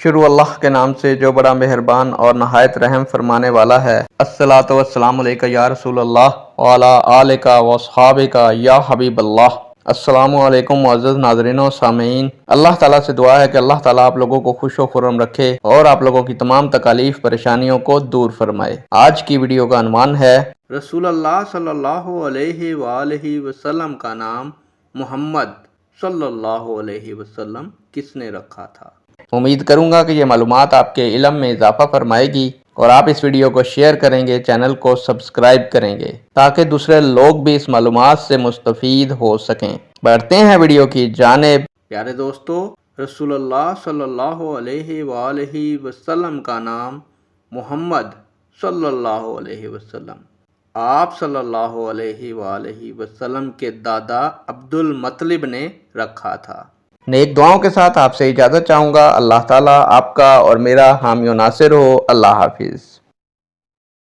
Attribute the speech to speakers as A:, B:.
A: شروع اللہ کے نام سے جو بڑا مہربان اور نہایت رحم فرمانے والا ہے۔ الصلاۃ والسلام علیکہ یا رسول اللہ وعلی آلک واصحابک یا حبیب اللہ۔ السلام علیکم معزز ناظرین و سامعین، اللہ تعالیٰ سے دعا ہے کہ اللہ تعالیٰ آپ لوگوں کو خوش و خرم رکھے اور آپ لوگوں کی تمام تکالیف پریشانیوں کو دور فرمائے۔ آج کی ویڈیو کا عنوان ہے رسول اللہ صلی اللہ علیہ وآلہ وسلم کا نام محمد صلی اللہ علیہ وسلم کس نے رکھا تھا؟ امید کروں گا کہ یہ معلومات آپ کے علم میں اضافہ فرمائے گی اور آپ اس ویڈیو کو شیئر کریں گے، چینل کو سبسکرائب کریں گے تاکہ دوسرے لوگ بھی اس معلومات سے مستفید ہو سکیں۔ بڑھتے ہیں ویڈیو کی جانب۔ پیارے دوستو، رسول اللہ صلی اللہ علیہ وآلہ وسلم کا نام محمد صلی اللہ علیہ وسلم آپ صلی اللہ علیہ وآلہ وسلم کے دادا عبد المطلب نے رکھا تھا۔ نیک دعاؤں کے ساتھ آپ سے اجازت چاہوں گا۔ اللہ تعالیٰ آپ کا اور میرا حامی و ناصر ہو۔ اللہ حافظ۔